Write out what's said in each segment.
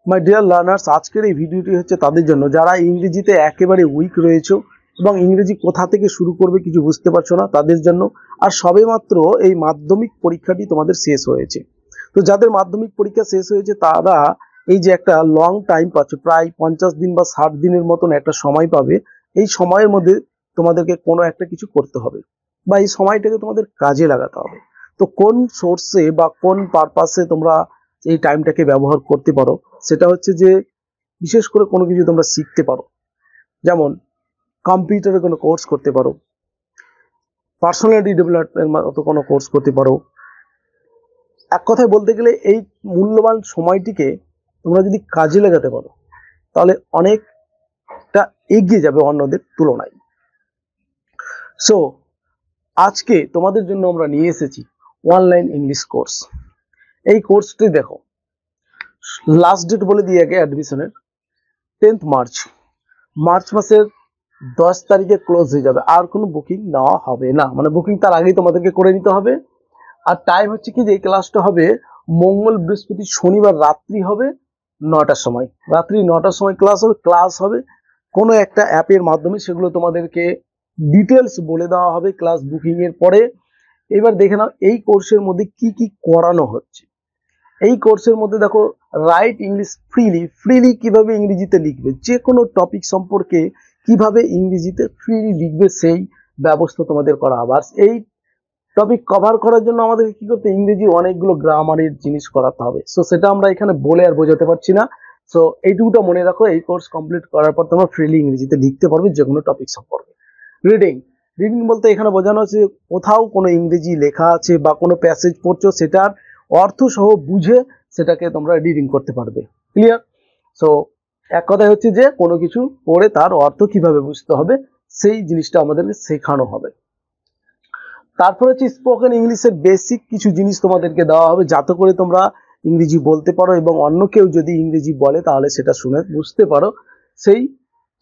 My dear learners, আজকের এই ভিডিওটি হচ্ছে তাদের জন্য যারা ইংরেজিতে একেবারে উইক রয়েছে এবং ইংরেজি কোথা থেকে শুরু করবে কিছু বুঝতে পারছো না, তাদের জন্য। আর সবেমাত্র এই মাধ্যমিক পরীক্ষাটি তোমাদের শেষ হয়েছে। তো যাদের মাধ্যমিক পরীক্ষা শেষ হয়েছে তারা এই যে একটা লং টাইম পাচ্ছে, প্রায় 50 দিন বা 60 দিনের মতন একটা সময় পাবে। এই সময়ের মধ্যে তোমাদেরকে কোনো একটা কিছু করতে হবে বা এই সময়টাকে তোমাদের কাজে লাগাতে হবে। তো কোন সোর্সে বা কোন পারপাসে তোমরা এই টাইমটাকে ব্যবহার করতে পারো, সেটা হচ্ছে যে বিশেষ করে কোনো কিছু তোমরা শিখতে পারো, যেমন কম্পিউটারে কোনো কোর্স করতে পারো, পার্সোনালিটি ডেভেলপমেন্টের মতো কোনো কোর্স করতে পারো। এক কথায় বলতে গেলে এই মূল্যবান সময়টিকে তোমরা যদি কাজে লাগাতে পারো তাহলে অনেকটা এগিয়ে যাবে অন্যদের তুলনায়। সো আজকে তোমাদের জন্য আমরা নিয়ে এসেছি অনলাইন ইংলিশ কোর্স। এই কোর্সটি দেখো, লাস্ট ডেট বলে দিয়ে আগে অ্যাডমিশনের 10th মার্চ, মার্চ মাসের 10 তারিখে ক্লোজ হয়ে যাবে। আর কোনো বুকিং নেওয়া হবে না, মানে বুকিং তার আগেই তোমাদেরকে করে নিতে হবে। আর টাইম হচ্ছে কি যে এই ক্লাসটা হবে মঙ্গল বৃহস্পতি শনিবার রাত্রি হবে 9টার সময়, রাত্রি 9টার সময় ক্লাস হবে কোনো একটা অ্যাপের মাধ্যমে। সেগুলো তোমাদেরকে ডিটেলস বলে দেওয়া হবে ক্লাস বুকিং এর পরে। এবার দেখে নাও এই কোর্সের মধ্যে কি কি করানো হচ্ছে। এই কোর্সের মধ্যে দেখো, রাইট ইংলিশ ফ্রিলি কিভাবে ইংরেজিতে লিখবে, যে কোনো টপিক সম্পর্কে কিভাবে ইংরেজিতে ফ্রিলি লিখবে সেই ব্যবস্থা তোমাদের করা হবে। আর এই টপিক কভার করার জন্য আমাদের কি করতে, ইংরেজি অনেকগুলো গ্রামারের জিনিস করাতে হবে। সো সেটা আমরা এখানে বলে আর বোঝাতে পারছি না। সো এইটুকুটা মনে রাখো, এই কোর্স কমপ্লিট করার পর তোমরা ফ্রিলি ইংরেজিতে লিখতে পারবে যে কোনো টপিক সম্পর্কে। রিডিং বলতে এখানে বোঝানো হচ্ছে কোথাও কোনো ইংরেজি লেখা আছে বা কোনো প্যাসেজ পড়ছো, সেটার অর্থ সহ বুঝে সেটাকে তোমরা রিডিং করতে পারবে। ক্লিয়ার? সো এক কথায় হচ্ছে যে কোনো কিছু পড়ে তার অর্থ কিভাবে বুঝতে হবে সেই জিনিসটা আমাদেরকে শেখানো হবে। তারপর হচ্ছে স্পোকেন ইংলিশের বেসিক কিছু জিনিস তোমাদেরকে দেওয়া হবে, যাতে করে তোমরা ইংরেজি বলতে পারো এবং অন্য কেউ যদি ইংরেজি বলে তাহলে সেটা শুনে বুঝতে পারো, সেই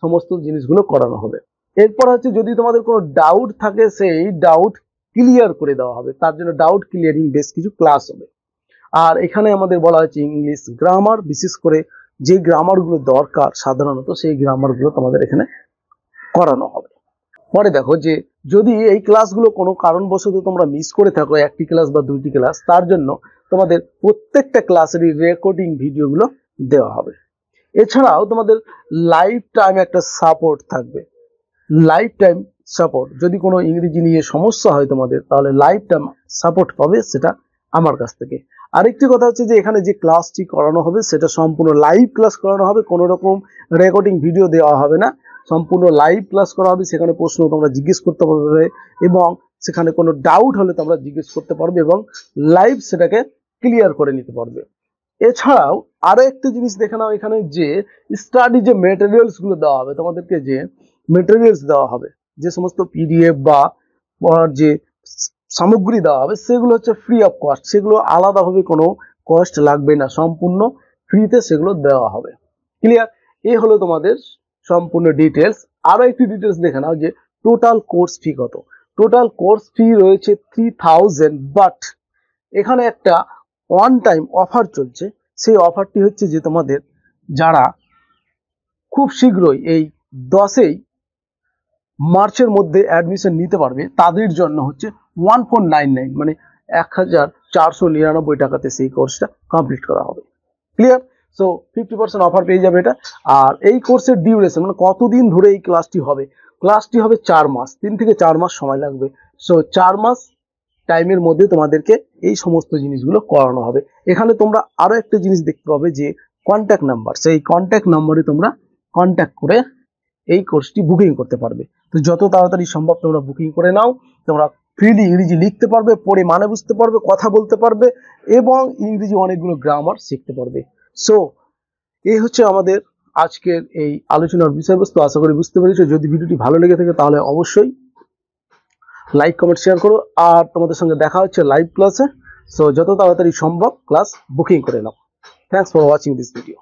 সমস্ত জিনিসগুলো করানো হবে। এরপর হচ্ছে যদি তোমাদের কোনো ডাউট থাকে সেই ডাউট ক্লিয়ার করে দেওয়া হবে, তার জন্য ডাউট ক্লিয়ারিং বেশ কিছু ক্লাস হবে। আর এখানে আমাদের বলা হয়েছে ইংলিশ গ্রামার, বিশেষ করে যে গ্রামারগুলো দরকার সাধারণত সেই গ্রামারগুলো তোমাদের এখানে করানো হবে। পরে দেখো যে যদি এই ক্লাসগুলো কোনো কারণবশত তোমরা মিস করে থাকো, একটি ক্লাস বা দুইটি ক্লাস, তার জন্য তোমাদের প্রত্যেকটা ক্লাসেরই রেকর্ডিং ভিডিওগুলো দেওয়া হবে। এছাড়াও তোমাদের লাইফ টাইম একটা সাপোর্ট থাকবে, লাইফ টাইম সাপোর্ট। যদি কোনো ইংরেজি নিয়ে সমস্যা হয় তোমাদের, তাহলে লাইফ টাইম সাপোর্ট পাবে সেটা আমার কাছ থেকে। আরেকটি কথা হচ্ছে যে এখানে যে ক্লাসটি করানো হবে সেটা সম্পূর্ণ লাইভ ক্লাস করানো হবে, কোনো রকম রেকর্ডিং ভিডিও দেওয়া হবে না, সম্পূর্ণ লাইভ ক্লাস করা হবে। সেখানে প্রশ্ন তোমরা জিজ্ঞেস করতে পারবে এবং সেখানে কোনো ডাউট হলে তোমরা জিজ্ঞেস করতে পারবে এবং লাইভ সেটাকে ক্লিয়ার করে নিতে পারবে। এছাড়াও আরো একটি জিনিস দেখে নাও, এখানে যে স্টাডি যে মেটেরিয়ালস গুলো দেওয়া হবে তোমাদেরকে, যে মেটেরিয়ালস দেওয়া হবে, যে সমস্ত পিডিএফ বা পড়ার যে সামগ্রী দেওয়া হবে, সেগুলো হচ্ছে ফ্রি অফ কস্ট, সেগুলো আলাদাভাবে কোনো কস্ট লাগবে না, সম্পূর্ণ ফ্রিতে সেগুলো দেওয়া হবে। ক্লিয়ার? এই হলো তোমাদের সম্পূর্ণ ডিটেলস। আরো একটি ডিটেলস দেখে নাও যে টোটাল কোর্স ফি কত। টোটাল কোর্স ফি রয়েছে 3000, বাট এখানে একটা ওয়ান টাইম অফার চলছে। সেই অফারটি হচ্ছে যে তোমাদের যারা খুব শীঘ্রই এই 10ই মার্চের মধ্যে অ্যাডমিশন নিতে পারবে, তাদের জন্য হচ্ছে 1499 মানে 1499 টাকাতে সেই কোর্সটা কমপ্লিট করা হবে। ক্লিয়ার? সো 50% অফার পেয়ে যাবে এটা। আর এই কোর্সের ডিউরেশন মানে কতদিন ধরে এই ক্লাসটি হবে, ক্লাসটি হবে 4 মাস, 3 থেকে 4 মাস সময় লাগবে। সো 4 মাস টাইমের মধ্যে তোমাদেরকে এই সমস্ত জিনিসগুলো করানো হবে। এখানে তোমরা আরো একটা জিনিস দেখতে পাবে যে কন্ট্যাক্ট নাম্বার, সেই কন্ট্যাক্ট নাম্বারে তোমরা কন্ট্যাক্ট করে এই কোর্সটি বুকিং করতে পারবে। তো যত তাড়াতাড়ি সম্ভব তোমরা বুকিং করে নাও। তোমরা ফ্রিলি ইংরেজি লিখতে পারবে, পড়ে মানে বুঝতে পারবে, কথা বলতে পারবে এবং ইংরেজি অনেকগুলো গ্রামার শিখতে পারবে। সো এই হচ্ছে আমাদের আজকের এই আলোচনার বিষয়বস্তু। আশা করি বুঝতে পেরেছো। যদি ভিডিওটি ভালো লেগে থাকে তাহলে অবশ্যই লাইক, কমেন্ট, শেয়ার করো। আর তোমাদের সঙ্গে দেখা হচ্ছে লাইভ ক্লাসে। সো যত তাড়াতাড়ি সম্ভব ক্লাস বুকিং করে নাও। Thanks for watching this video.